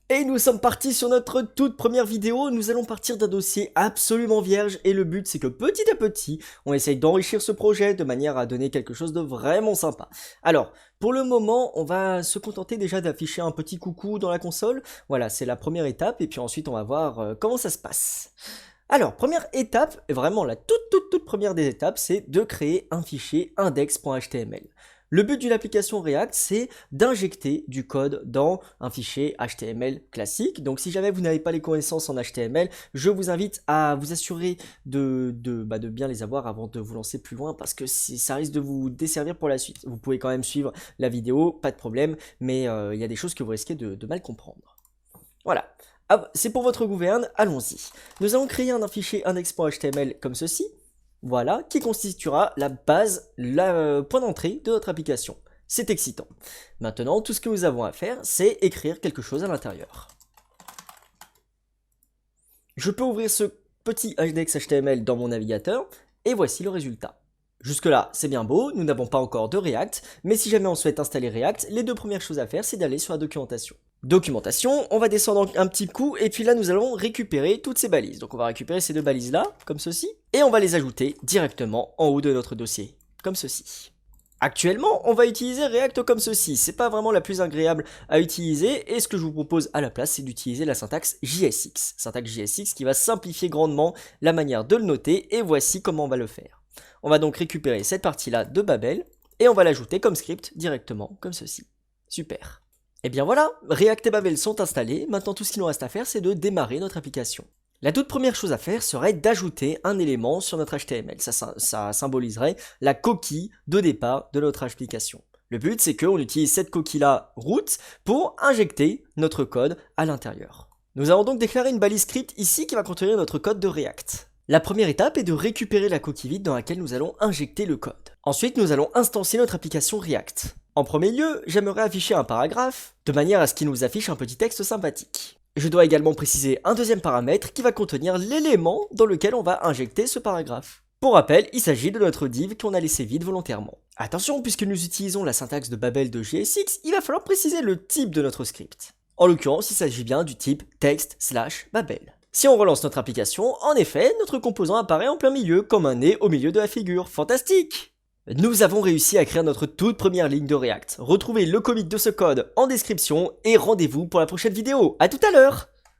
Et nous sommes partis sur notre toute première vidéo, nous allons partir d'un dossier absolument vierge et le but c'est que petit à petit, on essaye d'enrichir ce projet de manière à donner quelque chose de vraiment sympa. Alors, pour le moment, on va se contenter déjà d'afficher un petit coucou dans la console, voilà, c'est la première étape et puis ensuite on va voir comment ça se passe. Alors, première étape, et vraiment la toute première des étapes, c'est de créer un fichier index.html. Le but d'une application React, c'est d'injecter du code dans un fichier HTML classique. Donc si jamais vous n'avez pas les connaissances en HTML, je vous invite à vous assurer de bien les avoir avant de vous lancer plus loin parce que ça risque de vous desservir pour la suite. Vous pouvez quand même suivre la vidéo, pas de problème, mais il y a des choses que vous risquez de mal comprendre. Voilà. Ah, c'est pour votre gouverne, allons-y. Nous allons créer un fichier index.html comme ceci. Voilà, qui constituera la base, le point d'entrée de notre application. C'est excitant. Maintenant, tout ce que nous avons à faire, c'est écrire quelque chose à l'intérieur. Je peux ouvrir ce petit index.html dans mon navigateur, et voici le résultat. Jusque-là, c'est bien beau, nous n'avons pas encore de React, mais si jamais on souhaite installer React, les deux premières choses à faire, c'est d'aller sur la documentation. Documentation, on va descendre un petit coup, et puis là nous allons récupérer toutes ces balises. Donc on va récupérer ces deux balises là, comme ceci, et on va les ajouter directement en haut de notre dossier, comme ceci. Actuellement, on va utiliser React comme ceci, c'est pas vraiment la plus agréable à utiliser, et ce que je vous propose à la place, c'est d'utiliser la syntaxe JSX. Syntaxe JSX qui va simplifier grandement la manière de le noter, et voici comment on va le faire. On va donc récupérer cette partie-là de Babel, et on va l'ajouter comme script directement, comme ceci. Super. Et bien voilà, React et Babel sont installés, maintenant tout ce qu'il nous reste à faire, c'est de démarrer notre application. La toute première chose à faire serait d'ajouter un élément sur notre HTML, ça symboliserait la coquille de départ de notre application. Le but c'est qu'on utilise cette coquille-là root pour injecter notre code à l'intérieur. Nous allons donc déclarer une balise script ici qui va contenir notre code de React. La première étape est de récupérer la coquille vide dans laquelle nous allons injecter le code. Ensuite, nous allons instancier notre application React. En premier lieu, j'aimerais afficher un paragraphe, de manière à ce qu'il nous affiche un petit texte sympathique. Je dois également préciser un deuxième paramètre qui va contenir l'élément dans lequel on va injecter ce paragraphe. Pour rappel, il s'agit de notre div qu'on a laissé vide volontairement. Attention, puisque nous utilisons la syntaxe de Babel de JSX, il va falloir préciser le type de notre script. En l'occurrence, il s'agit bien du type text/Babel. Si on relance notre application, en effet, notre composant apparaît en plein milieu, comme un nez au milieu de la figure. Fantastique! Nous avons réussi à écrire notre toute première ligne de React. Retrouvez le commit de ce code en description et rendez-vous pour la prochaine vidéo. À tout à l'heure!